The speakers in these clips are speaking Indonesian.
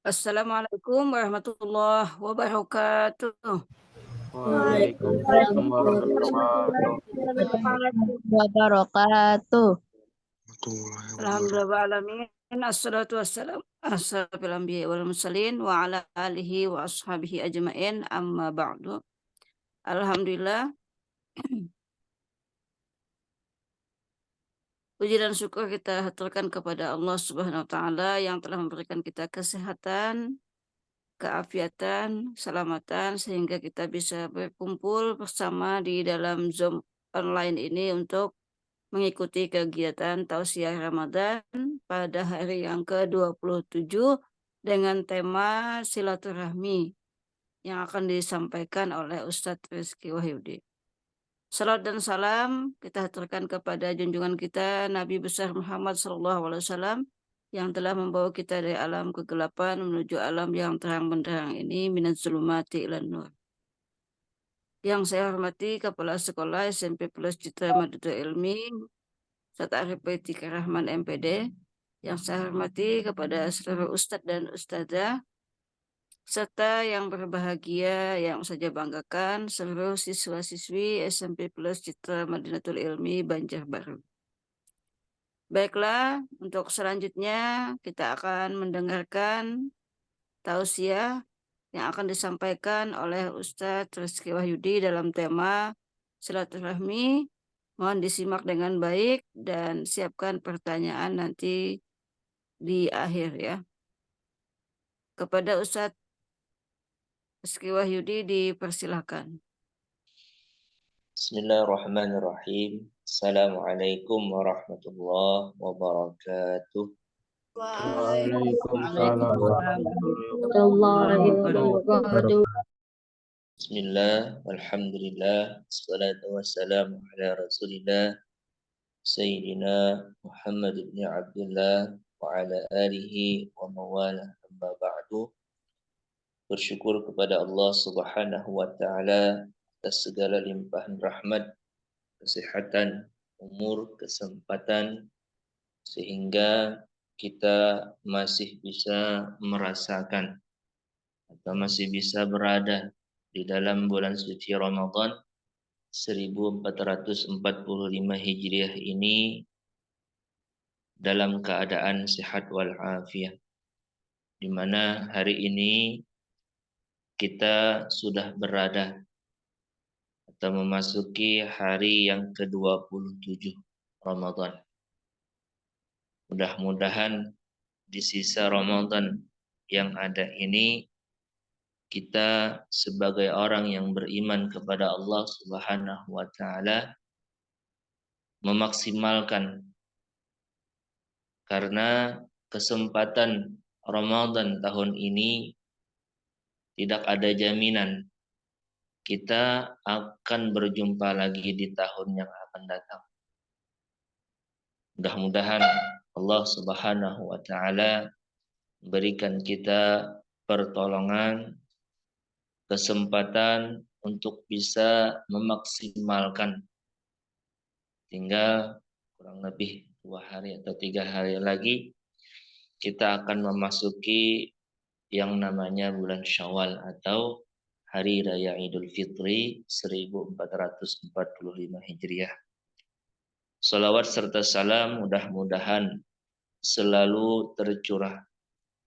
Assalamualaikum warahmatullahi wabarakatuh. Waalaikumsalam warahmatullahi wabarakatuh. Alhamdulillahirrahmanirrahim. Assalatu wassalam asyrafil anbiya'i wal mursalin wa ala alihi wa ashabihi ajmain, amma ba'du. Alhamdulillah, puji dan syukur kita haturkan kepada Allah Subhanahu wa taala yang telah memberikan kita kesehatan, keafiatan, keselamatan sehingga kita bisa berkumpul bersama di dalam Zoom online ini untuk mengikuti kegiatan Tausiah Ramadan pada hari yang ke-27 dengan tema silaturahmi yang akan disampaikan oleh Ustadz Rizky Wahyudi. Salam dan salam kita haturkan kepada junjungan kita Nabi besar Muhammad SAW yang telah membawa kita dari alam kegelapan menuju alam yang terang benderang ini, minaz zulumati ilan nur. Yang saya hormati Kepala Sekolah SMP Plus Citra Madura Ilmi Ustadz Arif Baitika Rahman MPD, yang saya hormati kepada seluruh Ustadz dan Ustadzah, serta yang berbahagia yang saja banggakan seluruh siswa-siswi SMP Plus Citra Madinatul Ilmi Banjarbaru. Baiklah, untuk selanjutnya kita akan mendengarkan tausiah yang akan disampaikan oleh Ustadz Rizky Wahyudi dalam tema silaturahmi. Mohon disimak dengan baik dan siapkan pertanyaan nanti di akhir ya. Kepada Ustadz Rizky Wahyudi dipersilahkan. Bismillahirrahmanirrahim. Assalamualaikum warahmatullahi wabarakatuh. Waalaikumsalam warahmatullahi wabarakatuh. Bismillah, walhamdulillah, wassalatu wassalamu ala rasulillah, Sayyidina Muhammad ibn Abdullah, wa ala alihi wa mawala, amma ba'du. Bersyukur kepada Allah Subhanahu wa ta'ala atas segala limpahan rahmat, kesehatan, umur, kesempatan, sehingga kita masih bisa merasakan atau masih bisa berada di dalam bulan suci Ramadan 1445 Hijriah ini dalam keadaan sehat walafiat, di mana hari ini kita sudah berada atau memasuki hari yang ke-27 Ramadan. Mudah-mudahan di sisa Ramadan yang ada ini kita sebagai orang yang beriman kepada Allah Subhanahu wa taala memaksimalkan, karena kesempatan Ramadan tahun ini tidak ada jaminan kita akan berjumpa lagi di tahun yang akan datang. Mudah-mudahan Allah Subhanahu wa taala berikan kita pertolongan, kesempatan untuk bisa memaksimalkan. Tinggal kurang lebih 2 hari atau 3 hari lagi kita akan memasuki yang namanya bulan Syawal atau Hari Raya Idul Fitri 1445 Hijriah. Salawat serta salam mudah-mudahan selalu tercurah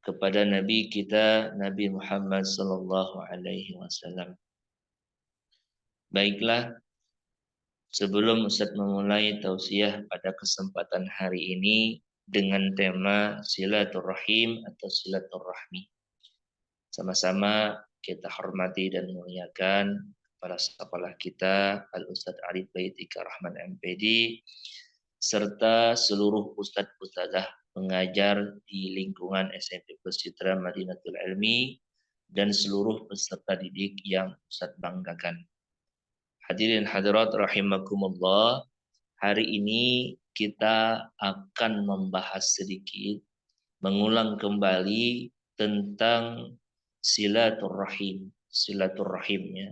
kepada Nabi kita, Nabi Muhammad sallallahu alaihi wasallam. Baiklah, sebelum Ustaz memulai tausiah pada kesempatan hari ini dengan tema silaturahim atau silaturahmi, sama-sama kita hormati dan muliakan para kepala kita Al-Ustadz Arif Baitika Rahman MPD serta seluruh ustadz-ustadzah pengajar di lingkungan SMP Plus Citra Madinatul Ilmi dan seluruh peserta didik yang Ustadz banggakan. Hadirin hadirat rahimakumullah, hari ini kita akan membahas sedikit, mengulang kembali tentang silaturahim ya.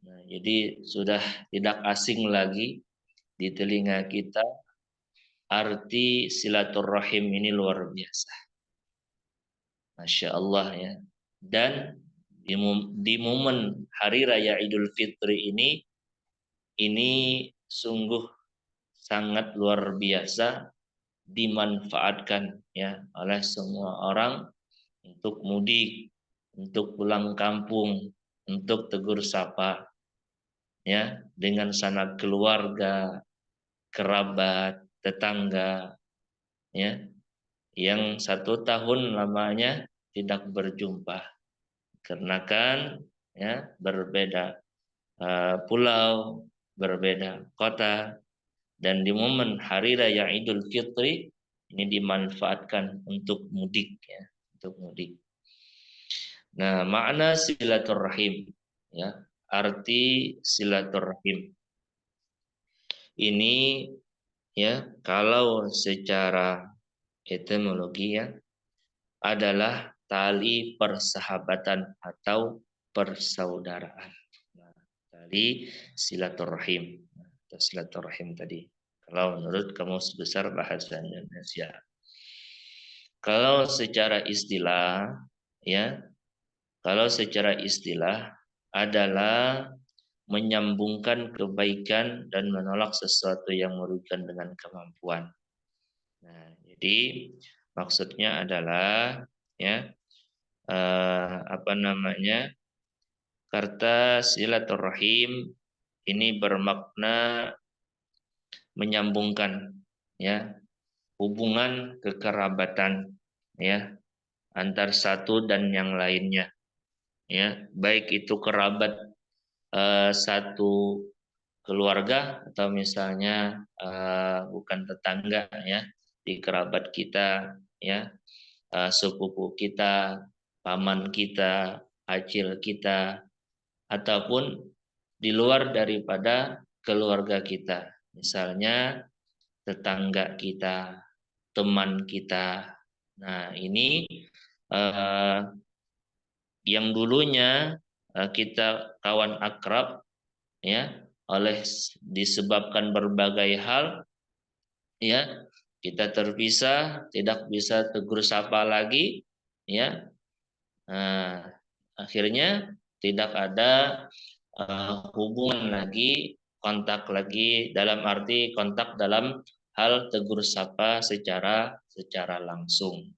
Nah, jadi sudah tidak asing lagi di telinga kita arti silaturahim ini luar biasa. Masya Allah ya. Dan di momen Hari Raya Idul Fitri ini sungguh sangat luar biasa dimanfaatkan ya oleh semua orang untuk mudik, untuk pulang kampung, untuk tegur sapa ya dengan sanak keluarga, kerabat, tetangga ya yang 1 tahun lamanya tidak berjumpa karena kan ya berbeda pulau, berbeda kota, dan di momen Hari Raya Idul Fitri ini dimanfaatkan untuk mudik ya, untuk mudik. Nah, makna silaturahim ya, arti silaturahim ini ya kalau secara etimologi ya adalah tali persahabatan atau persaudaraan. Nah, tali silaturahim atau silaturahim tadi. Kalau menurut Kamus Besar Bahasa Indonesia. Kalau secara istilah ya, kalau secara istilah adalah menyambungkan kebaikan dan menolak sesuatu yang merugikan dengan kemampuan. Nah, jadi maksudnya adalah ya apa namanya? Kata silaturahim ini bermakna menyambungkan ya hubungan kekerabatan ya antar satu dan yang lainnya ya baik itu kerabat satu keluarga atau misalnya bukan tetangga ya di kerabat kita ya sepupu kita, paman kita, acil kita ataupun di luar daripada keluarga kita. Misalnya tetangga kita, teman kita. Nah, ini eh, yang dulunya kita kawan akrab ya oleh disebabkan berbagai hal ya kita terpisah tidak bisa tegur sapa lagi ya nah, akhirnya tidak ada hubungan lagi kontak lagi dalam arti kontak dalam hal tegur sapa secara langsung.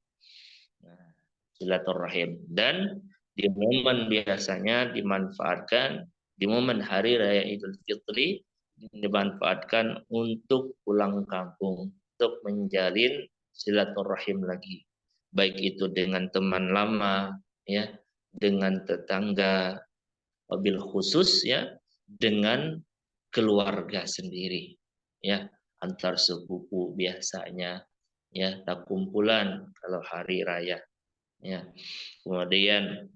Nah, silaturahim dan di momen biasanya dimanfaatkan di momen hari raya Idul Fitri dimanfaatkan untuk pulang kampung untuk menjalin silaturahim lagi baik itu dengan teman lama ya dengan tetangga wabil khusus ya dengan keluarga sendiri ya antar sepupu biasanya ya tak kumpulan kalau hari raya ya kemudian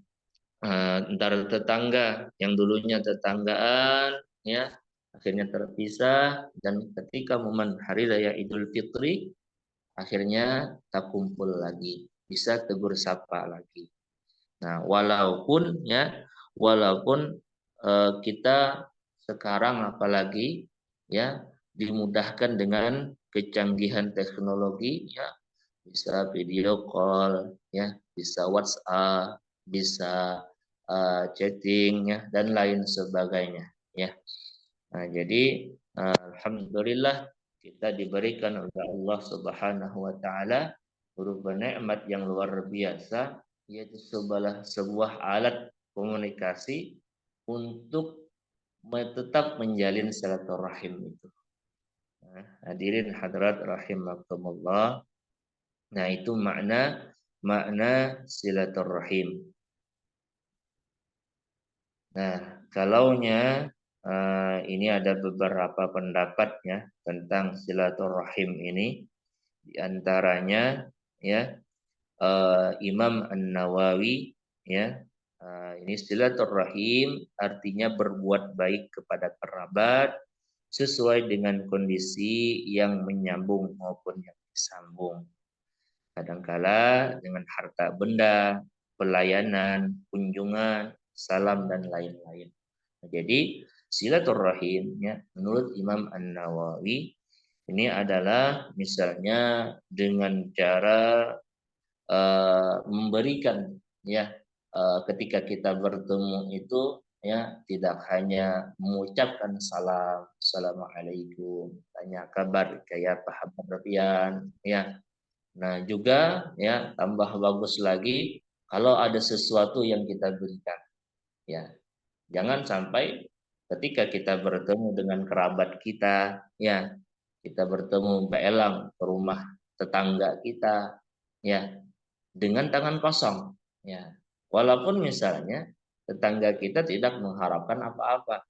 antara tetangga yang dulunya tetanggaan ya akhirnya terpisah dan ketika momen hari raya Idul Fitri akhirnya tak kumpul lagi bisa tegur sapa lagi. Nah walaupun kita sekarang apalagi ya dimudahkan dengan kecanggihan teknologi ya bisa video call ya bisa WhatsApp bisa chatting ya dan lain sebagainya ya nah jadi alhamdulillah kita diberikan oleh Allah Subhanahu wa taala berupa nikmat yang luar biasa yaitu sebuah alat komunikasi untuk tetap menjalin silaturahim itu. Nah, hadirin hadrat rahimakumullah. Nah, itu makna silaturahim. Nah, kalaunya ini ada beberapa pendapat ya tentang silaturahim ini. Di antaranya ya Imam An-Nawawi ya ini silaturahim artinya berbuat baik kepada kerabat sesuai dengan kondisi yang menyambung maupun yang disambung. Kadangkala dengan harta benda, pelayanan, kunjungan, salam dan lain-lain. Nah, jadi silaturahim ya menurut Imam An-Nawawi ini adalah misalnya dengan cara memberikan ya ketika kita bertemu itu ya tidak hanya mengucapkan salam, assalamualaikum, tanya kabar kayak Pak Rapian ya. Nah, juga ya tambah bagus lagi kalau ada sesuatu yang kita berikan ya. Jangan sampai ketika kita bertemu dengan kerabat kita ya, kita bertemu Mbak Elang ke rumah tetangga kita ya dengan tangan kosong ya. Walaupun misalnya tetangga kita tidak mengharapkan apa-apa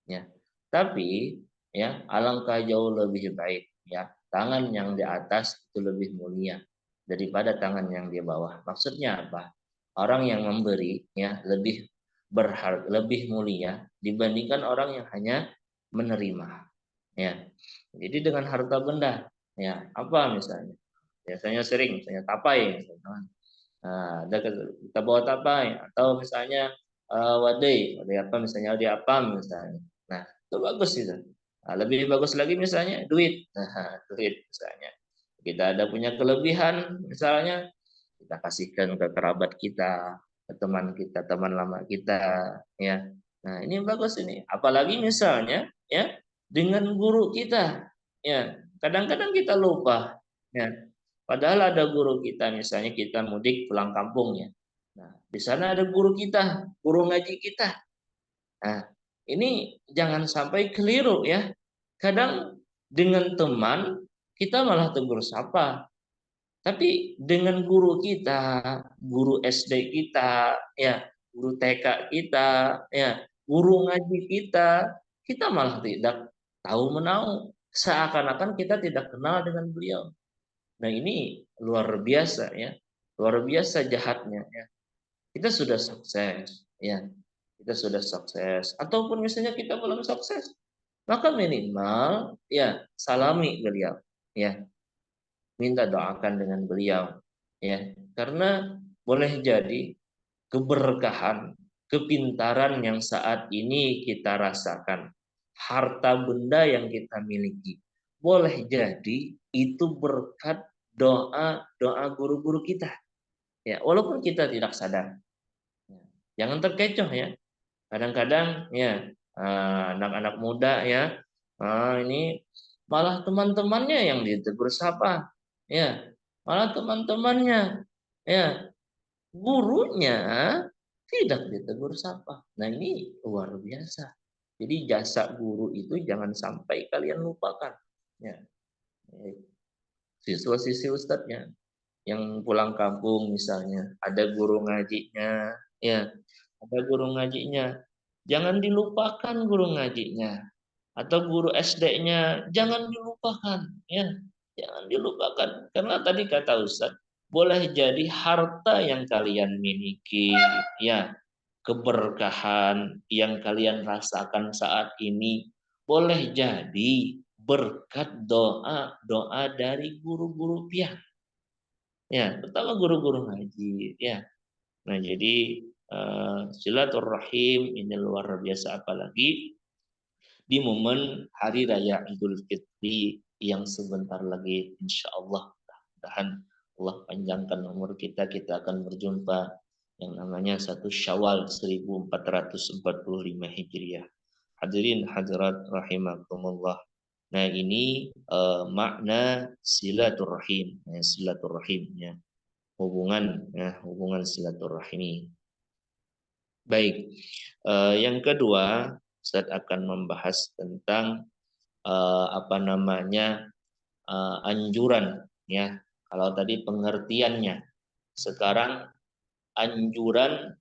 ya. Tapi ya alangkah jauh lebih baik ya tangan yang di atas itu lebih mulia daripada tangan yang di bawah. Maksudnya apa? Orang yang memberi ya lebih berharga, lebih mulia dibandingkan orang yang hanya menerima ya. Jadi dengan harta benda ya apa misalnya? Biasanya sering misalnya tapai misalnya. Nah, kita bawa tapai atau misalnya wadai apa misalnya wadai apa misalnya. Nah, itu bagus itu. Nah, lebih bagus lagi misalnya duit. Nah, duit misalnya. Kita ada punya kelebihan misalnya kita kasihkan ke kerabat kita, ke teman kita, teman lama kita ya. Nah, ini bagus ini. Apalagi misalnya ya dengan guru kita. Ya, kadang-kadang kita lupa ya. Padahal ada guru kita, misalnya kita mudik pulang kampung ya. Nah, di sana ada guru kita, guru ngaji kita. Nah, ini jangan sampai keliru ya. Kadang dengan teman kita malah tegur sapa, tapi dengan guru kita, guru SD kita, ya, guru TK kita, ya, guru ngaji kita malah tidak tahu menahu. Seakan-akan kita tidak kenal dengan beliau. Nah ini luar biasa ya, luar biasa jahatnya ya. Kita sudah sukses ya, kita sudah sukses. Ataupun misalnya kita belum sukses, maka minimal ya salami beliau ya, minta doakan dengan beliau ya. Karena boleh jadi keberkahan, kepintaran yang saat ini kita rasakan, harta benda yang kita miliki, boleh jadi itu berkat doa guru-guru kita. Ya, walaupun kita tidak sadar. Jangan terkecoh ya. Kadang-kadang ya anak-anak muda ya ini malah teman-temannya yang ditegur sapa. Ya, malah teman-temannya ya gurunya tidak ditegur sapa. Nah, ini luar biasa. Jadi jasa guru itu jangan sampai kalian lupakan. Ya, siswa-siswi ustadznya yang pulang kampung misalnya, ada guru ngajinya, ya, ada guru ngajinya. Jangan dilupakan guru ngajinya atau guru SD-nya, jangan dilupakan, ya. Jangan dilupakan karena tadi kata Ustadz, boleh jadi harta yang kalian miliki, ya, keberkahan yang kalian rasakan saat ini boleh jadi berkat doa dari guru-guru pihak. Ya, terutama guru-guru ngaji, ya. Nah, jadi silaturahim ini luar biasa apalagi di momen hari raya Idul Fitri yang sebentar lagi insya Allah mudah-mudahan Allah panjangkan umur kita akan berjumpa yang namanya 1 Syawal 1445 Hijriah. Hadirin hadirat rahimakumullah. Nah, ini makna silaturahim, silaturahim ya. Hubungan silaturahmi. Baik, yang kedua, Ustaz akan membahas tentang anjuran ya. Kalau tadi pengertiannya, sekarang anjuran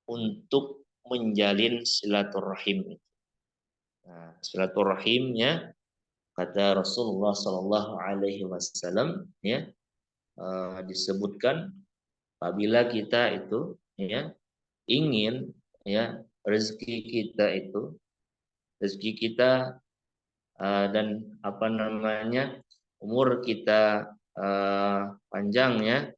untuk menjalin silaturahim. Nah, silaturahimnya kata Rasulullah Shallallahu Alaihi Wasallam ya disebutkan apabila kita itu ya ingin ya rezeki kita dan umur kita panjang ya.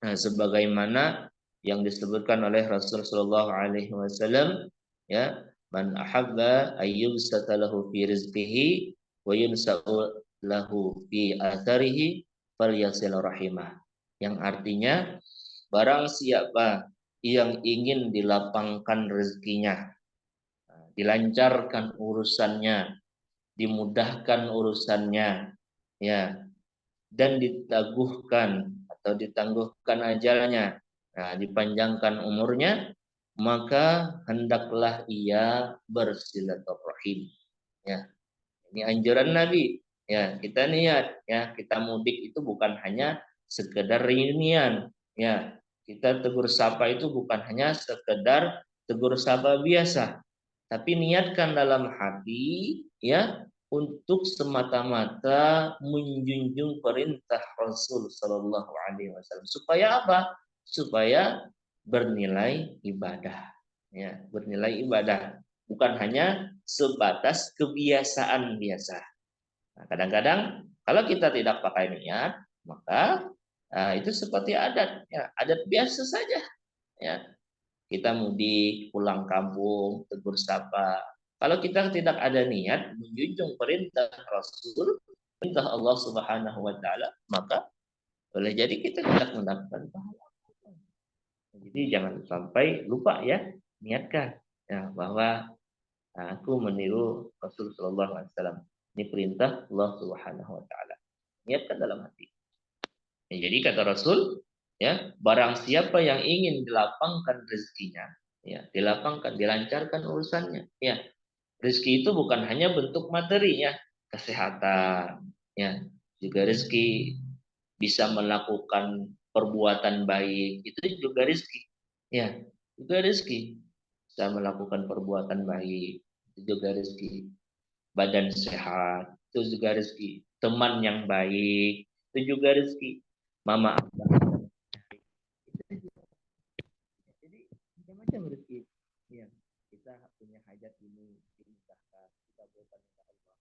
Nah, sebagaimana yang disebutkan oleh Rasulullah Shallallahu Alaihi Wasallam ya, man ahabba ayyubsata lahu fi rizqihi wa yunsa'u lahu fi atharihi falyasil rahimah. yang artinya barang siapa yang ingin dilapangkan rezekinya, dilancarkan urusannya, dimudahkan urusannya, ya, dan ditaguhkan atau ditangguhkan ajalnya, nah, dipanjangkan umurnya, maka hendaklah ia bersilaturahim. Ya, ini anjuran Nabi. Ya, kita niat, ya, kita mudik itu bukan hanya sekedar reunian, ya. Kita tegur sapa itu bukan hanya sekedar tegur sapa biasa, tapi niatkan dalam hati, ya, untuk semata-mata menjunjung perintah Rasul Shallallahu Alaihi Wasallam. Supaya apa? Supaya bernilai ibadah, ya, bernilai ibadah, bukan hanya sebatas kebiasaan biasa. Nah, kadang-kadang kalau kita tidak pakai niat, maka itu seperti adat, ya, adat biasa saja, ya. Kita mudik, pulang kampung, tegur sapa. Kalau kita tidak ada niat menjunjung perintah Rasul, perintah Allah Subhanahu wa taala, maka boleh jadi kita tidak mendapatkan pahala. Jadi jangan sampai lupa, ya, niatkan, ya, bahwa aku meniru Rasul sallallahu alaihi wasallam. Ini perintah Allah Subhanahu wa taala. Niatkan dalam hati. Ya, jadi kata Rasul, ya, barang siapa yang ingin dilapangkan rezekinya, ya, dilapangkan, dilancarkan urusannya, ya. Rezeki itu bukan hanya bentuk materi, ya, kesehatan, ya, juga rezeki bisa melakukan perbuatan baik, itu juga rezeki, ya, juga rezeki. Bisa melakukan perbuatan baik, itu juga rezeki. Badan sehat, itu juga rezeki. Teman yang baik, itu juga rezeki. Mama abah, itu juga. Jadi macam-macam rezeki. Ya, kita punya hajat ini dinikahkan, kita bukan minta Allah.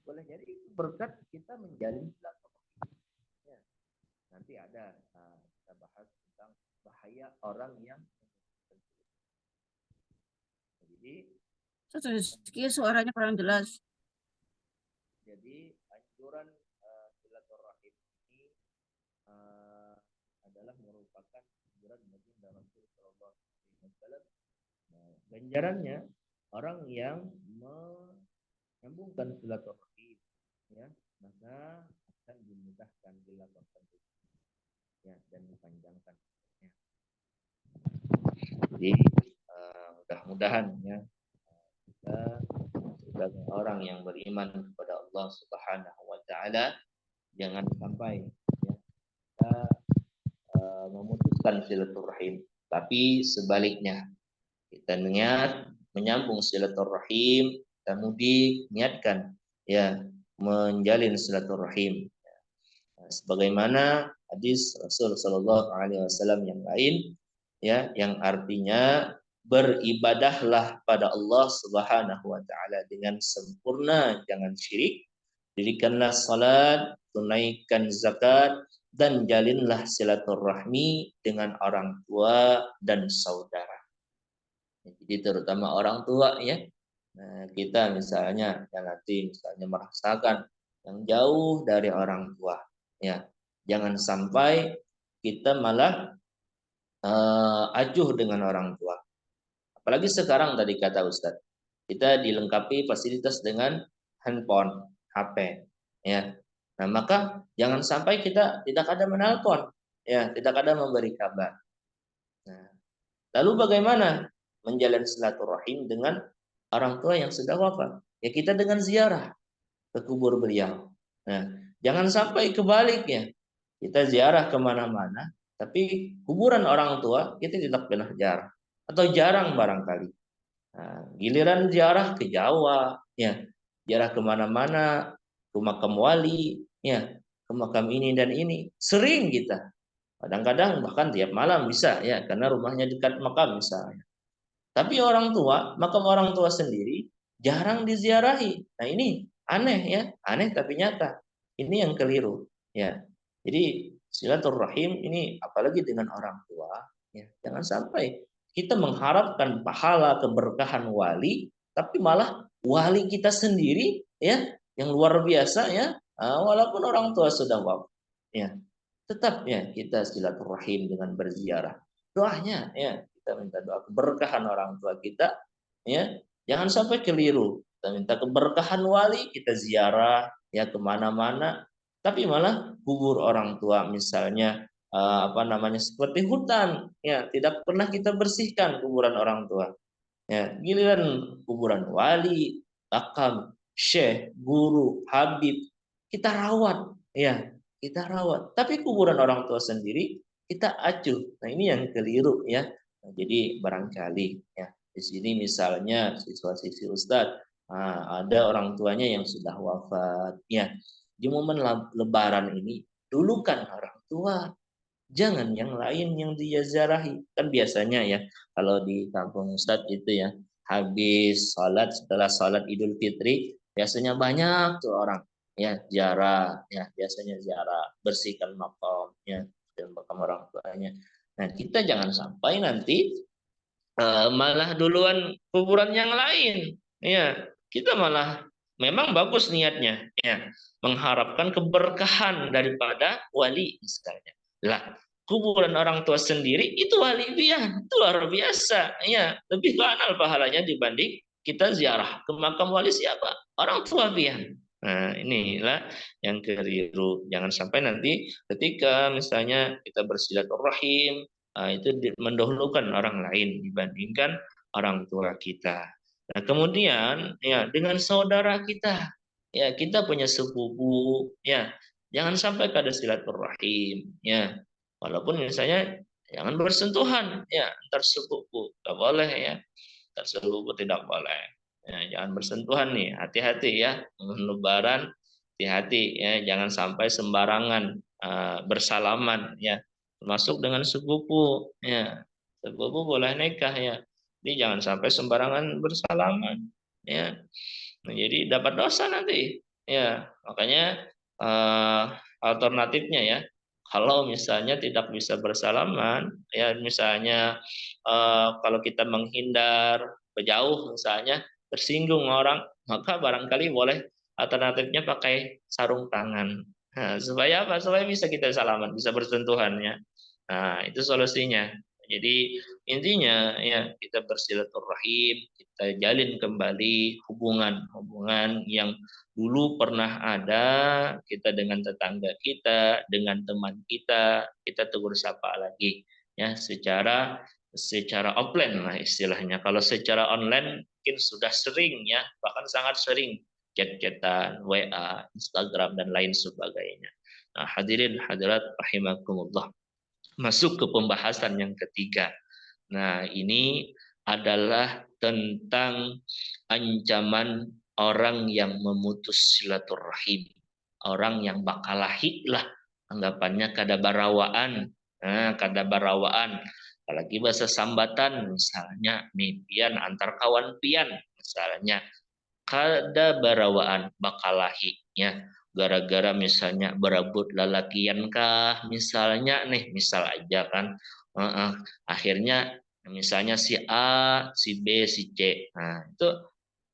Boleh jadi berkat kita menjalin silaturahmi. Ya, nanti ada kita bahas tentang bahaya orang yang jadi Rizky, suaranya kurang jelas. jadi anjuran silaturahim ini adalah merupakan anjuran baginda Rasul Sallallahu Alaihi Wasallam. Ganjarannya orang yang menyambungkan silaturahim, ya, maka akan dimudahkan dilakukan, ya, dan dipanjangkan, ya. Jadi mudah-mudahan, ya, kita sebagai orang yang beriman kepada Allah Subhanahu wa taala jangan sampai, ya, kita memutuskan silaturahim, tapi sebaliknya kita niat menyambung silaturahim, kita mudik niatkan, ya, menjalin silaturahim. Sebagaimana hadis Rasul Shallallahu Alaihi Wasallam yang lain, ya, yang artinya beribadahlah pada Allah Subhanahu Wa Taala dengan sempurna, jangan syirik, dirikanlah salat, tunaikan zakat, dan jalinlah silaturahmi dengan orang tua dan saudara. Jadi terutama orang tua, ya. Nah, kita misalnya yang nanti misalnya merasakan yang jauh dari orang tua, ya, jangan sampai kita malah acuh dengan orang tua. Apalagi sekarang tadi kata Ustadz, kita dilengkapi fasilitas dengan handphone, HP, ya. Nah, maka jangan sampai kita tidak ada menelpon, ya, tidak ada memberi kabar. Nah, lalu bagaimana menjalin silaturahim dengan orang tua yang sudah wafat? Ya, kita dengan ziarah ke kubur beliau. Nah, jangan sampai kebaliknya. Kita ziarah kemana-mana, tapi kuburan orang tua kita tidak pernah ziarah atau jarang barangkali. Nah, giliran ziarah ke Jawa, ya, ziarah kemana-mana, ke makam wali, ya, ke makam ini dan ini, sering kita. Kadang-kadang bahkan tiap malam bisa, ya, karena rumahnya dekat makam misalnya. Tapi orang tua, makam orang tua sendiri jarang diziarahi. Nah, ini aneh, ya, aneh tapi nyata. Ini yang keliru, ya. Jadi silaturahim ini apalagi dengan orang tua, ya, jangan sampai kita mengharapkan pahala keberkahan wali, tapi malah wali kita sendiri, ya, yang luar biasa, ya, walaupun orang tua sudah wafat, ya. tetap ya kita silaturahim dengan berziarah. Doanya ya kita minta doa keberkahan orang tua kita, ya jangan sampai keliru. Kita minta keberkahan wali, kita ziarah ya kemana-mana, tapi malah kubur orang tua misalnya apa namanya seperti hutan, ya tidak pernah kita bersihkan kuburan orang tua. Ya, giliran kuburan wali, akam, syekh, guru, habib, kita rawat, ya, kita rawat. Tapi kuburan orang tua sendiri kita acuh. Nah, ini yang keliru ya. Nah, jadi barangkali ya di sini misalnya siswa-siswi Ustadz ada orang tuanya yang sudah wafat, ya. Di momen Lebaran ini dulukan orang tua, jangan yang lain yang diziarahi. Kan biasanya ya, kalau di kampung Ustadz itu ya, habis sholat, setelah sholat Idul Fitri, biasanya banyak tuh orang ya ziarah, ya biasanya ziarah, bersihkan makam, ya dan makam orang tuanya. Nah kita jangan sampai nanti malah duluan kuburan yang lain. Ya, kita malah memang bagus niatnya, ya, mengharapkan keberkahan daripada wali misalnya. Lah, kuburan orang tua sendiri itu wali pian, itu luar biasa, ya, lebih banal pahalanya dibanding kita ziarah ke makam wali siapa? Orang tua pian. Nah, inilah yang keliru. Jangan sampai nanti ketika misalnya kita bersilaturahim, itu mendahulukan orang lain dibandingkan orang tua kita. Nah, kemudian ya dengan saudara kita, ya kita punya sepupu, ya jangan sampai kada silaturahim, ya walaupun misalnya jangan bersentuhan, ya antar sepupu, nggak boleh ya, antar sepupu tidak boleh. Ya, jangan bersentuhan nih, hati-hati ya, Lebaran, hati-hati ya, jangan sampai sembarangan bersalaman ya, termasuk dengan sepupu ya, sepupu boleh nikah ya, jadi jangan sampai sembarangan bersalaman ya. Nah, jadi dapat dosa nanti ya, makanya alternatifnya ya, kalau misalnya tidak bisa bersalaman ya, misalnya kalau kita menghindar berjauh misalnya tersinggung orang, maka barangkali boleh alternatifnya pakai sarung tangan. Nah, supaya apa? Supaya bisa kita salaman, bisa bersentuhan ya. Nah, itu solusinya. Jadi intinya ya kita bersilaturahim, kita jalin kembali hubungan-hubungan yang dulu pernah ada kita dengan tetangga kita, dengan teman kita tegur sapa lagi ya secara offline lah istilahnya. Kalau secara online mungkin sudah sering ya, bahkan sangat sering chat-chatan, WA, Instagram dan lain sebagainya. Nah, hadirin hadirat rahimakumullah. Masuk ke pembahasan yang ketiga. Nah, ini adalah tentang ancaman orang yang memutus silaturahim. Orang yang bakalahi lah anggapannya kada barawaan. Nah, kada barawaan. Apalagi bahasa sambatan misalnya nih pian antar kawan pian misalnya kada barawaan bakalahinya gara-gara misalnya berebut lalakian kah misalnya nih misal aja kan akhirnya misalnya si A si B si C, nah itu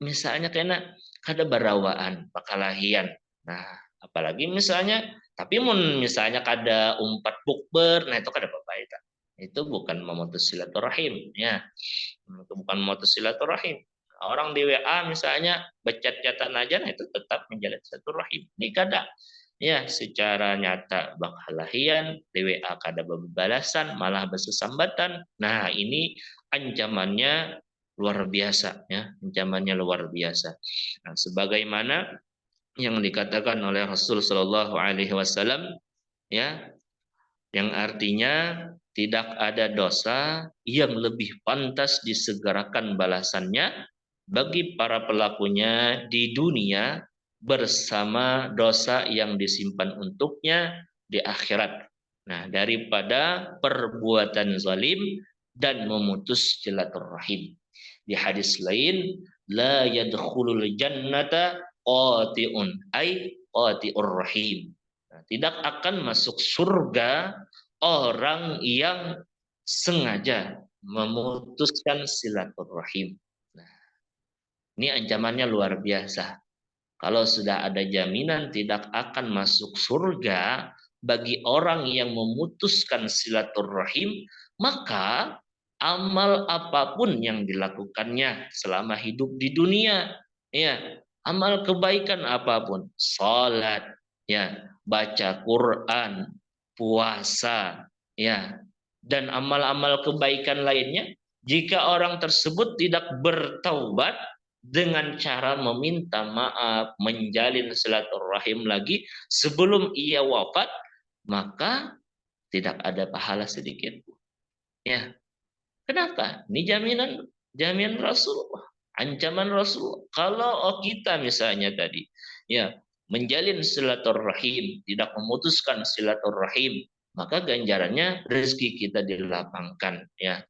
misalnya kena kada barawaan bakalahian. Nah apalagi misalnya tapi mun misalnya kada umpat bukber, nah itu kada apa-apa itu bukan memutus silaturahim ya, itu bukan memutus silaturahim. Orang di WA misalnya becet-cetan aja, nah itu tetap menjalin silaturahim. Ini kada ya secara nyata bakhalahian di WA kada balasan malah bersesambatan. Nah ini ancamannya luar biasa ya, ancamannya luar biasa. Nah, sebagaimana yang dikatakan oleh Rasul Shallallahu Alaihi Wasallam ya, yang artinya tidak ada dosa yang lebih pantas disegerakan balasannya bagi para pelakunya di dunia bersama dosa yang disimpan untuknya di akhirat. Nah, daripada perbuatan zalim dan memutus silaturahim. Di hadis lain, la yadkhulul jannata qati'un ay qati'ur rahim. Nah, tidak akan masuk surga orang yang sengaja memutuskan silaturahim. Nah, ini ancamannya luar biasa. Kalau sudah ada jaminan tidak akan masuk surga bagi orang yang memutuskan silaturahim, maka amal apapun yang dilakukannya selama hidup di dunia, ya, amal kebaikan apapun, salat, ya, baca Quran, puasa, ya, dan amal-amal kebaikan lainnya, jika orang tersebut tidak bertaubat dengan cara meminta maaf, menjalin silaturahim lagi sebelum ia wafat, maka tidak ada pahala sedikit pun. Ya, kenapa? Ini jaminan Rasulullah, ancaman Rasulullah. Kalau kita misalnya tadi, ya, menjalin silaturahim, tidak memutuskan silaturahim, maka ganjarannya rezeki kita dilapangkan, ya,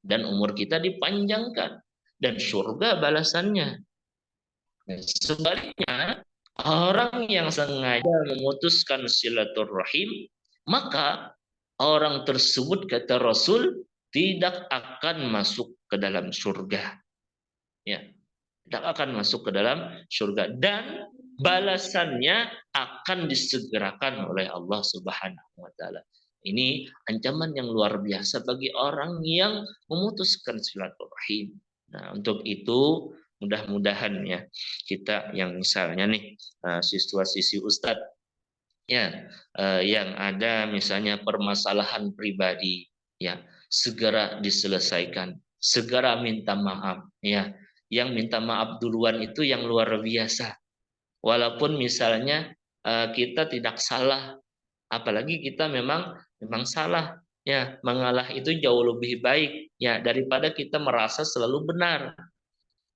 dan umur kita dipanjangkan, dan surga balasannya. Dan sebaliknya, orang yang sengaja memutuskan silaturahim, maka orang tersebut, kata Rasul, tidak akan masuk ke dalam surga. Ya, tidak akan masuk ke dalam surga, dan balasannya akan disegerakan oleh Allah Subhanahu wa taala. Ini ancaman yang luar biasa bagi orang yang memutuskan silaturahim. Nah, untuk itu mudah-mudahan ya kita yang misalnya nih siswa-siswi Ustadz, ya, yang ada misalnya permasalahan pribadi, ya, segera diselesaikan, segera minta maaf, ya. Yang minta maaf duluan itu yang luar biasa. Walaupun misalnya kita tidak salah, apalagi kita memang salah, ya, mengalah itu jauh lebih baik, ya, daripada kita merasa selalu benar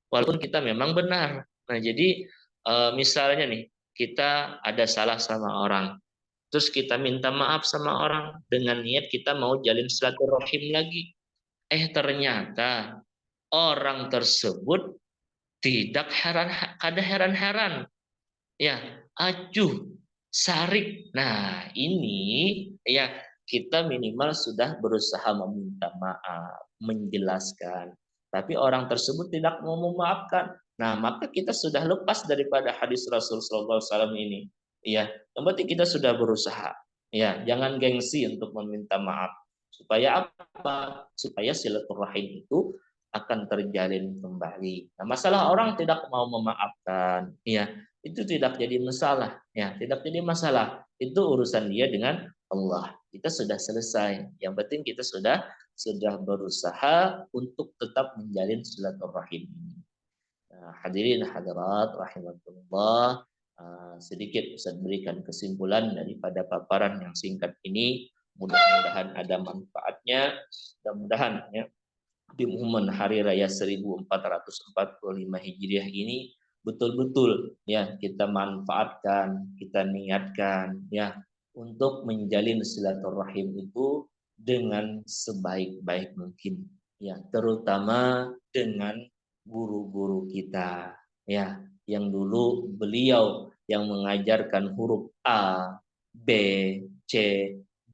walaupun kita memang benar. Nah, jadi misalnya nih, kita ada salah sama orang, terus kita minta maaf sama orang dengan niat kita mau jalin silaturahim lagi. Ternyata orang tersebut tidak heran, kada heran-heran, ya, acuh, sarik. Nah, ini ya kita minimal sudah berusaha meminta maaf, menjelaskan. Tapi orang tersebut tidak mau memaafkan. Nah, maka kita sudah lepas daripada hadis Rasul sallallahu alaihi wasallam ini. Ya, yang penting kita sudah berusaha. Ya, jangan gengsi untuk meminta maaf. Supaya apa? Supaya silaturahim itu akan terjalin kembali. Nah, masalah orang tidak mau memaafkan, ya, itu tidak jadi masalah, ya, tidak jadi masalah. Itu urusan dia dengan Allah. Kita sudah selesai. Yang penting kita sudah berusaha untuk tetap menjalin silaturahim ini. Nah, hadirin hadirat rahimakumullah, sedikit Ustaz berikan kesimpulan daripada paparan yang singkat ini. Mudah-mudahan ada manfaatnya. Mudah-mudahan ya di momen hari raya 1445 Hijriah ini betul-betul ya kita manfaatkan, kita niatkan ya untuk menjalin silaturahim itu dengan sebaik-baik mungkin, ya, terutama dengan guru-guru kita, ya, yang dulu beliau yang mengajarkan huruf A, B, C,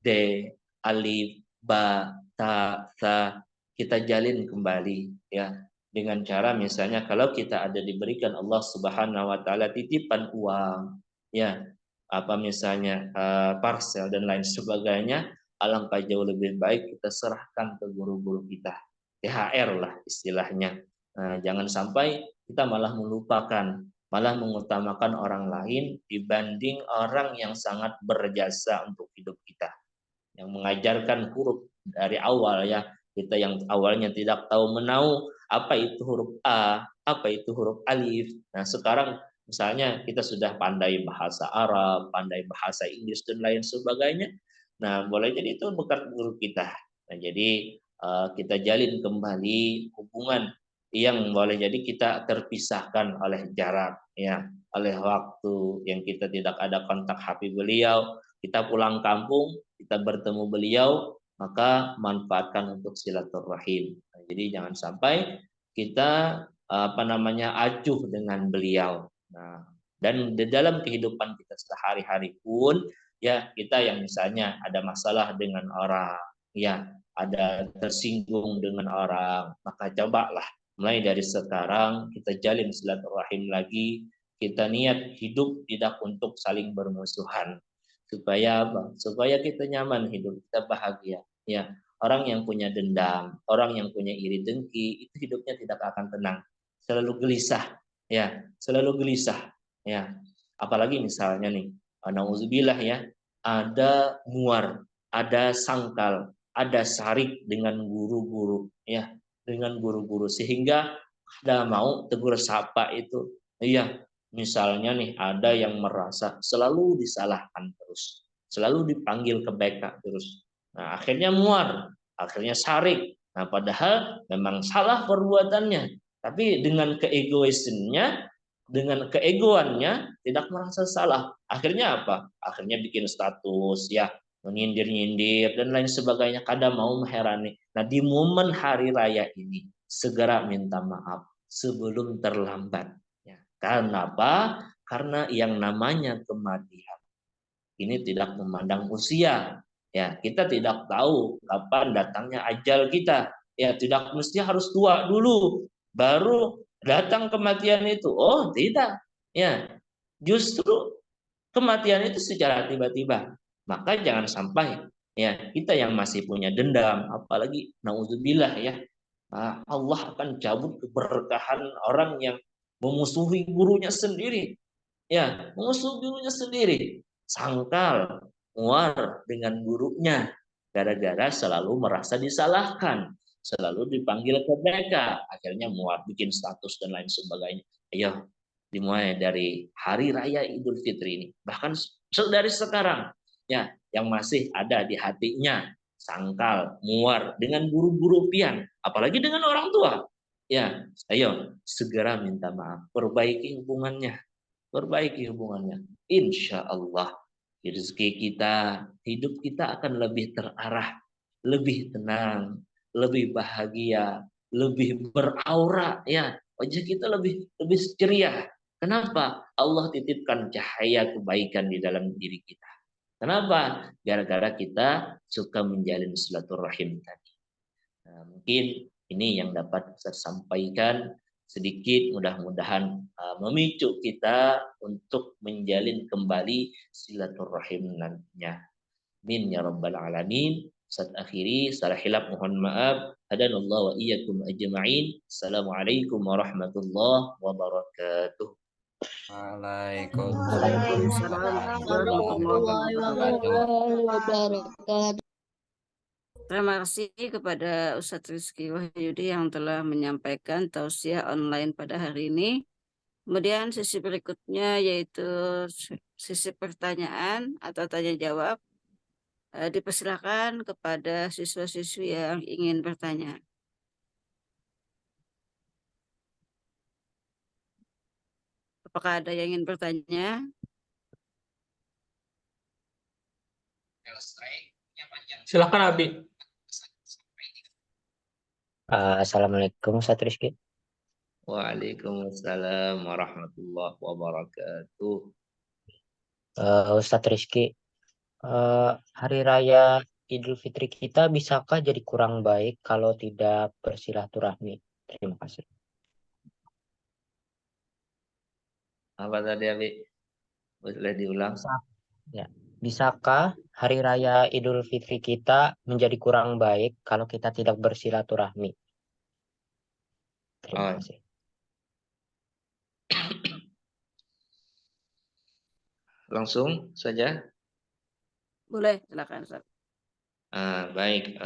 D, alif, ba, ta, sa, kita jalin kembali, ya, dengan cara misalnya kalau kita ada diberikan Allah Subhanahu wa taala titipan uang, ya, apa misalnya parcel dan lain sebagainya, alangkah jauh lebih baik kita serahkan ke guru-guru kita, THR lah istilahnya. Jangan sampai kita malah melupakan, malah mengutamakan orang lain dibanding orang yang sangat berjasa untuk hidup kita, yang mengajarkan huruf dari awal, ya, kita yang awalnya tidak tahu menau apa itu huruf A, apa itu huruf alif. Nah, sekarang misalnya kita sudah pandai bahasa Arab, pandai bahasa Inggris dan lain sebagainya. Nah, boleh jadi itu bukan guru kita. Nah, jadi kita jalin kembali hubungan yang boleh jadi kita terpisahkan oleh jarak, ya, oleh waktu yang kita tidak ada kontak HP beliau, kita pulang kampung, kita bertemu beliau, maka manfaatkan untuk silaturahim. Nah, jadi jangan sampai kita acuh dengan beliau. Nah, dan di dalam kehidupan kita sehari-hari pun, ya, kita yang misalnya ada masalah dengan orang, ya, ada tersinggung dengan orang, maka cobalah mulai dari sekarang kita jalin silaturahim lagi, kita niat hidup tidak untuk saling bermusuhan. Supaya apa? Supaya kita nyaman hidup, kita bahagia. Ya, orang yang punya dendam, orang yang punya iri dengki, itu hidupnya tidak akan tenang. Selalu gelisah, ya, selalu gelisah, ya. Apalagi misalnya nih, nauzubillah ya, ada muar, ada sangkal, ada sarik dengan guru-guru, ya, dengan guru-guru sehingga ada mau tegur sapa itu, iya. Misalnya nih ada yang merasa selalu disalahkan terus, selalu dipanggil ke BK terus. Nah, akhirnya muar, akhirnya sarik. Nah, padahal memang salah perbuatannya, tapi dengan keegoisannya, dengan keegoannya tidak merasa salah. Akhirnya apa? Akhirnya bikin status ya, menyindir-nyindir dan lain sebagainya, kadang mau mengherani. Nah, di momen hari raya ini segera minta maaf sebelum terlambat. Karena apa? Karena yang namanya kematian ini tidak memandang usia. Ya, kita tidak tahu kapan datangnya ajal kita. Ya, tidak mesti harus tua dulu baru datang kematian itu. Oh, tidak. Ya, justru kematian itu secara tiba-tiba. Maka jangan sampai ya kita yang masih punya dendam, apalagi naudzubillah ya, Allah akan cabut keberkahan orang yang memusuhi gurunya sendiri. Ya, memusuhi gurunya sendiri. Sangkal, muar dengan gurunya. Gara-gara selalu merasa disalahkan. Selalu dipanggil ke mereka. Akhirnya muar, bikin status dan lain sebagainya. Ayo, dimulai dari hari raya Idul Fitri ini. Bahkan dari sekarang. Ya, yang masih ada di hatinya sangkal, muar dengan guru-guru pian, apalagi dengan orang tua. Ya, ayo segera minta maaf, perbaiki hubungannya, perbaiki hubungannya. Insya Allah rezeki kita, hidup kita akan lebih terarah, lebih tenang, lebih bahagia, lebih beraura ya. Wajah kita lebih ceria. Kenapa? Allah titipkan cahaya kebaikan di dalam diri kita. Kenapa? Gara-gara kita suka menjalin silaturahim tadi. Nah, mungkin ini yang dapat saya sampaikan sedikit, mudah-mudahan memicu kita untuk menjalin kembali silaturahim nantinya. Amin ya rabbal alamin. Saat akhiri, salah hilaf mohon maaf. Hadanallahu wa iyyakum ajma'in. Assalamualaikum warahmatullahi wabarakatuh. Waalaikumsalam Waalaikumsalam warahmatullahi warahmatullahi wabarakatuh. wabarakatuh. Terima kasih kepada Ustadz Rizky Wahyudi yang telah menyampaikan tausiah online pada hari ini. Kemudian sesi berikutnya yaitu sesi pertanyaan atau tanya jawab. Dipersilakan kepada siswa-siswi yang ingin bertanya. Apakah ada yang ingin bertanya? Silakan Abi. Assalamualaikum Ustaz Rizky. Waalaikumsalam warahmatullahi wabarakatuh. Ustaz Rizky, hari raya Idul Fitri kita bisakah jadi kurang baik kalau tidak bersilaturahmi? Terima kasih. Apa tadi Abi? Boleh diulang? Ya. Bisakah hari raya Idul Fitri kita menjadi kurang baik kalau kita tidak bersilaturahmi? Terima Oh, kasih. langsung saja. Boleh, silakan Ustaz. Baik,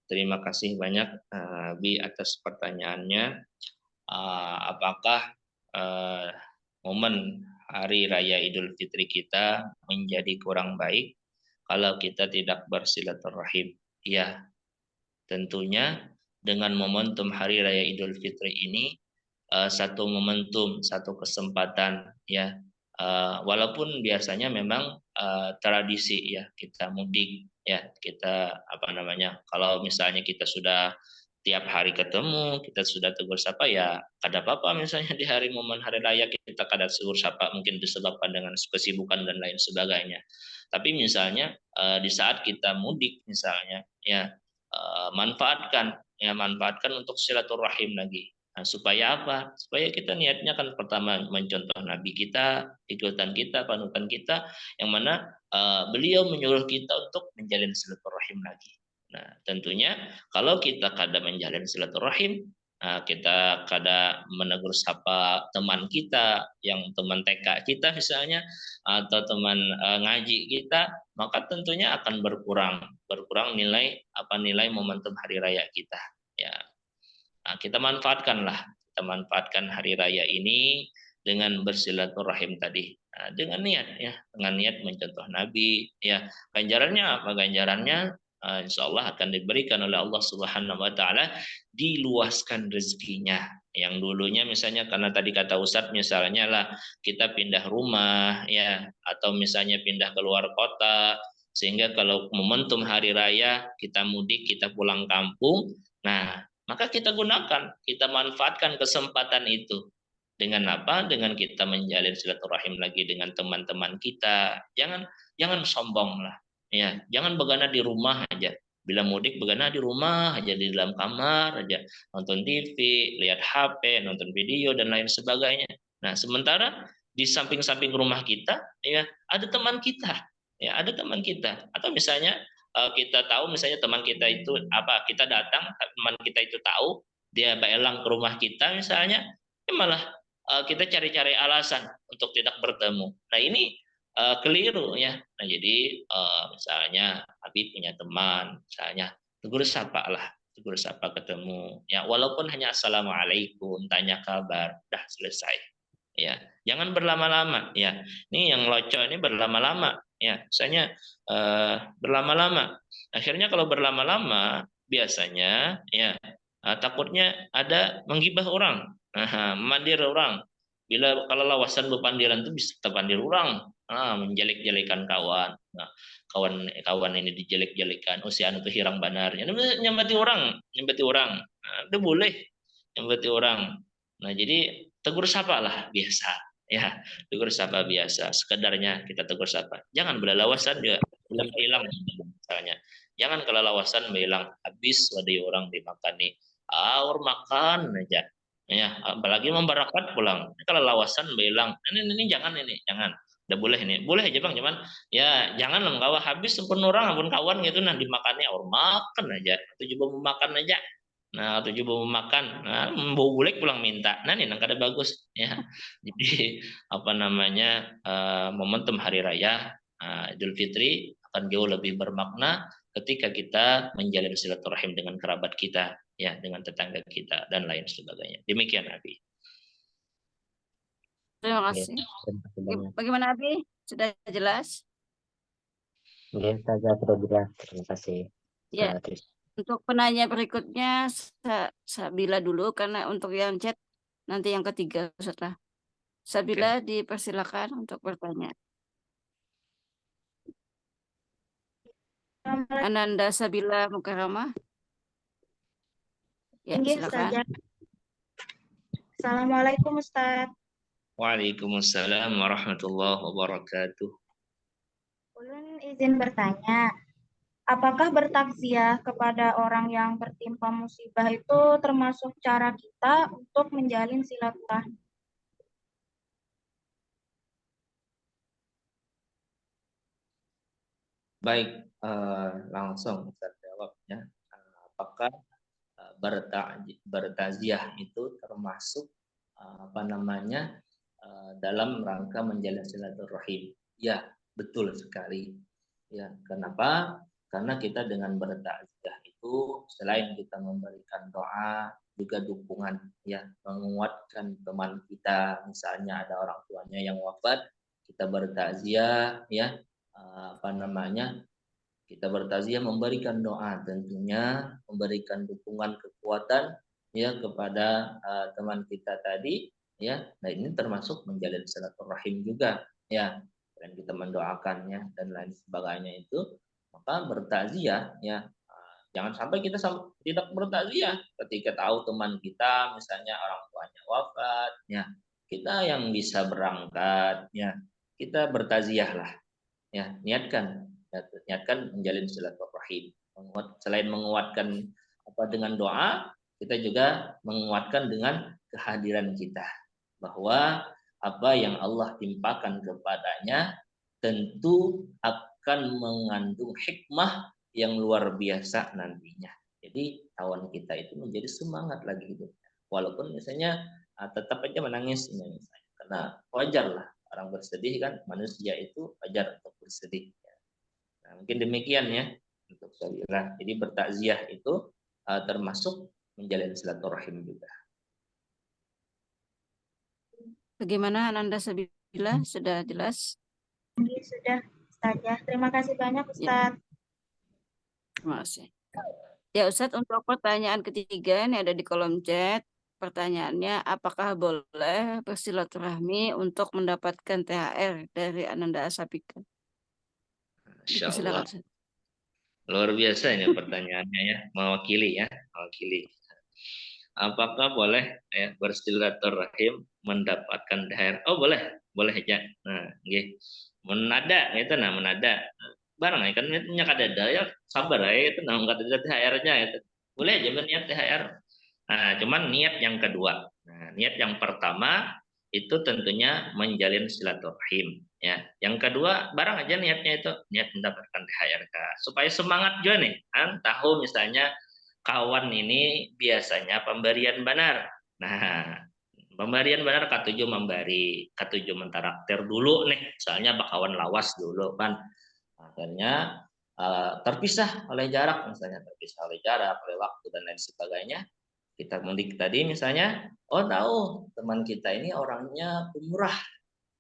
terima kasih banyak Bi atas pertanyaannya. Apakah momen hari raya Idul Fitri kita menjadi kurang baik kalau kita tidak bersilaturahim? Ya, tentunya dengan momentum hari raya Idul Fitri ini satu momentum, satu kesempatan ya. Walaupun biasanya memang tradisi ya kita mudik ya, kita apa namanya, kalau misalnya kita sudah tiap hari ketemu, kita sudah tegur sapa ya kada apa-apa, misalnya di hari momen hari raya kita kada tegur sapa mungkin disebabkan dengan kesibukan dan lain sebagainya. Tapi misalnya di saat kita mudik misalnya ya, manfaatkan untuk silaturahim lagi Nah, supaya apa? Supaya kita niatnya kan pertama mencontoh Nabi kita, ikutan kita, panutan kita, yang mana beliau menyuruh kita untuk menjalin silaturahim lagi. Nah, tentunya kalau kita kadang menjalin silaturahim, kita kadang menegur sapa teman kita, yang teman TK kita misalnya, atau teman ngaji kita, maka tentunya akan berkurang nilai momentum hari raya kita. Ya, nah, kita manfaatkan hari raya ini dengan bersilaturahim tadi. Nah, dengan niat ya, dengan niat mencontoh Nabi ya. Ganjarannya apa? Ganjarannya insya Allah akan diberikan oleh Allah Subhanahu wa taala, diluaskan rezekinya. Yang dulunya misalnya karena tadi kata Ustadz misalnya lah kita pindah rumah ya, atau misalnya pindah ke luar kota, sehingga kalau momentum hari raya kita mudik, kita pulang kampung, nah maka kita gunakan, kita manfaatkan kesempatan itu. Dengan apa? Dengan kita menjalin silaturahim lagi dengan teman-teman kita. Jangan sombong lah. Ya, jangan begana di rumah aja. Bila mudik begana di rumah aja, di dalam kamar aja, nonton TV, lihat HP, nonton video dan lain sebagainya. Nah, sementara di samping-samping rumah kita ya ada teman kita. Ya, ada teman kita. Atau misalnya kita tahu misalnya teman kita itu apa, kita datang teman kita itu tahu dia beelang ke rumah kita misalnya, malah kita cari-cari alasan untuk tidak bertemu. Nah ini keliru ya. Nah jadi misalnya Habib punya teman misalnya, tegur sapa ketemu ya, walaupun hanya assalamualaikum, tanya kabar, dah selesai ya. Jangan berlama-lama ya. Ini yang loco ini berlama-lama ya, misalnya berlama-lama, akhirnya kalau berlama-lama biasanya ya takutnya ada menggibah orang, memandir orang. Bila kalau lawasan bepandiran itu bisa terpandir orang, menjelek-jelekan kawan. Nah, kawan ini dijelek-jelekan, usian itu hirang banarnya, nyambati orang, itu boleh nyambati orang. Nah jadi tegur sapa lah biasa ya, tegur sapa biasa, sekedarnya kita tegur sapa, jangan berlawasan juga, belum hilang misalnya, jangan kelelawasan bilang habis wadai orang dimakan nih, orang makan aja ya, apalagi membarakat pulang, kalau lawasan bilang ini jangan, ini jangan, udah boleh ini boleh aja bang, cuman ya jangan menggawa habis pun orang pun kawan gitu, nah dimakannya orang makan aja, tujuh mau makan aja. Nah, tujuh mau makan, nah, mau bulek pulang minta. Nah, ini kada bagus ya. Jadi apa namanya momentum hari raya Idul Fitri akan jauh lebih bermakna ketika kita menjalin silaturahim dengan kerabat kita, ya, dengan tetangga kita dan lain sebagainya. Demikian Abi. Terima Oke, kasih. terima kasih banyak. Bagaimana Abi? Sudah jelas? Oke, Ustazah sudah jelas. Terima kasih. Ya, untuk penanya berikutnya Sabila dulu, karena untuk yang chat nanti yang ketiga setelah Sabila dipersilakan untuk bertanya. Ananda Sabila Mukarramah. Ya, silakan. Assalamualaikum Ustaz. Waalaikumsalam warahmatullahi wabarakatuh. Ulun izin bertanya, apakah bertakziah kepada orang yang tertimpa musibah itu termasuk cara kita untuk menjalin silaturahmi? Baik, langsung Ustaz jawab ya. Apakah bertaziah itu termasuk apa namanya dalam rangka menjalin silaturahim? Ya, betul sekali. Ya, kenapa? Karena kita dengan bertaziah itu selain kita memberikan doa, juga dukungan, ya, menguatkan teman kita. Misalnya ada orang tuanya yang wafat, kita bertaziah, ya, apa namanya? Kita bertaziah memberikan doa, tentunya memberikan dukungan kekuatan ya kepada teman kita tadi ya. Nah, ini termasuk menjalin silaturahim juga ya. Dan kita mendoakannya dan lain sebagainya itu, maka bertaziah ya. Jangan sampai kita tidak bertaziah ketika tahu teman kita misalnya orang tuanya wafat ya. Kita yang bisa berangkat ya, kita bertaziah lah ya, niatkan menjalin silaturahim. Selain menguatkan apa dengan doa, kita juga menguatkan dengan kehadiran kita bahwa apa yang Allah timpakan kepadanya tentu akan mengandung hikmah yang luar biasa nantinya. Jadi tawan kita itu menjadi semangat lagi hidup. Walaupun misalnya tetap aja menangis misalnya. Karena wajar lah orang bersedih kan, manusia itu wajar untuk bersedih. Nah, mungkin demikian ya untuk Sabila. Jadi bertakziah itu termasuk menjalin silaturahim juga. Bagaimana Ananda Sabila? Sudah jelas? Sudah, Ustazah. Terima kasih banyak, Ustaz. Terima kasih. Ya Ustadz, untuk pertanyaan ketiga ini ada di kolom chat. Pertanyaannya, apakah boleh bersilaturahmi untuk mendapatkan THR dari Ananda Asapika? Masya Silakan, Allah. Ustadz. Luar biasa ini pertanyaannya ya, mewakili ya, mewakili. Apakah boleh ya bersilaturahim mendapatkan THR? Oh boleh, boleh aja. Nah, nggih. Menada itu nah menada. Barang ya kan nya kadada ya sabar ya itu nah kadada THR-nya itu. Boleh aja berniat THR. Nah, cuman niat yang kedua. Nah, niat yang pertama itu tentunya menjalin silaturahim ya. Yang kedua barang aja niatnya itu niat mendapatkan THR supaya semangat juga nih kan tahu misalnya kawan ini biasanya pemberian benar. Nah, pemberian benar katujuh memberi, katujuh mentaraktir dulu nih. Misalnya bakawan lawas dulu kan. Akhirnya terpisah oleh jarak, misalnya terpisah oleh jarak, oleh waktu dan lain sebagainya. Kita mudik tadi misalnya, oh tahu teman kita ini orangnya pemurah,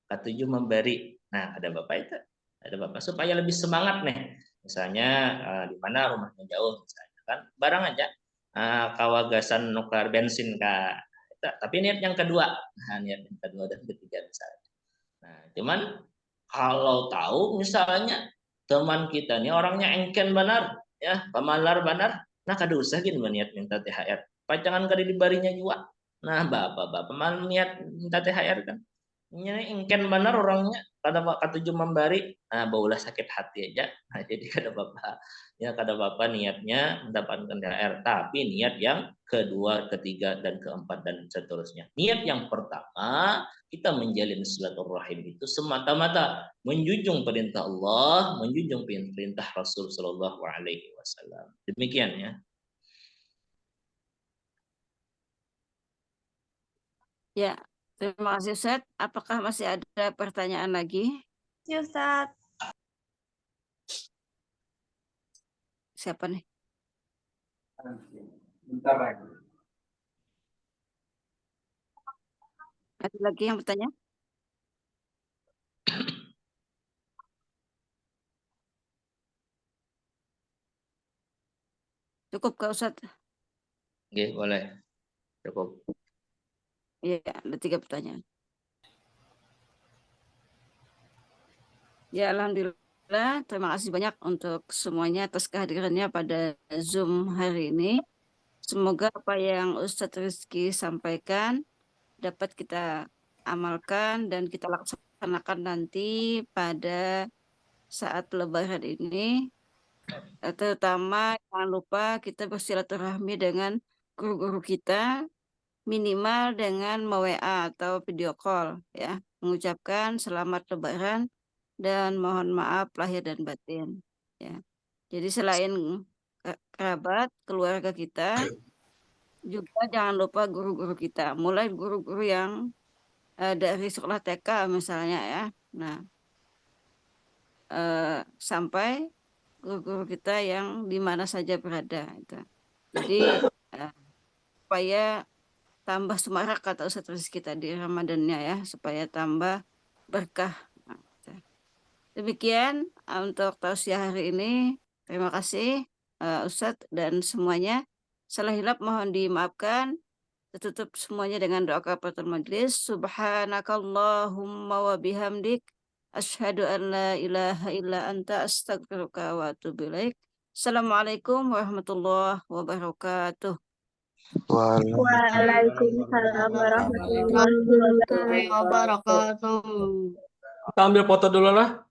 katujuh memberi. Nah, ada bapak itu, ada bapak supaya lebih semangat nih. Misalnya di mana rumahnya jauh misalnya kan barang aja kawagasan nukar bensin kak, tapi niat yang kedua, nah, niat yang kedua dan ketiga misalnya. Nah, cuman kalau tahu misalnya teman kita ini orangnya engken benar ya pemalar benar, nah kada usah gini niat minta THR pacangan kada dibarinya juga. Nah bapak mal niat minta THR kan ini engken benar orangnya kada katujuh membari, nah baulah sakit hati aja. Nah jadi kada bapak ya kada bapak niatnya mendapatkan THR, tapi niat yang kedua, ketiga dan keempat dan seterusnya. Niat yang pertama kita menjalin silaturahim itu semata-mata menjunjung perintah Allah, menjunjung perintah Rasul Shallallahu Alaihi Wasallam. Demikian ya. Ya, terima kasih Ustadz. Apakah masih ada pertanyaan lagi? Ya, Ustaz. Siapa nih? Bentar lagi. Ada lagi yang bertanya? Cukup Kak Ustadz? Oke, boleh. Cukup. Iya, ada 3 pertanyaan. Ya, alhamdulillah. Terima kasih banyak untuk semuanya atas kehadirannya pada Zoom hari ini. Semoga apa yang Ustadz Rizky sampaikan dapat kita amalkan dan kita laksanakan nanti pada saat Lebaran ini. Terutama jangan lupa kita bersilaturahmi dengan guru-guru kita, minimal dengan WA atau video call ya, mengucapkan selamat Lebaran dan mohon maaf lahir dan batin ya. Jadi selain kerabat, keluarga kita, juga jangan lupa guru-guru kita, mulai guru-guru yang dari sekolah TK misalnya ya. Nah, sampai guru-guru kita yang di mana saja berada itu. Jadi supaya tambah semarak kata Ustadz Rizky kita di Ramadannya ya, supaya tambah berkah. Nah, demikian untuk tausiah hari ini. Terima kasih Ustadz dan semuanya. Salah hilap mohon dimaafkan. Tutup semuanya dengan doa kafaratul majlis. Subhanakallahumma wa bihamdik. Asyhadu an la ilaha illa anta astaghfiruka wa atubu ilaik. Assalamualaikum warahmatullahi wabarakatuh. Waalaikumsalam warahmatullahi wabarakatuh. Kita ambil foto dulu lah.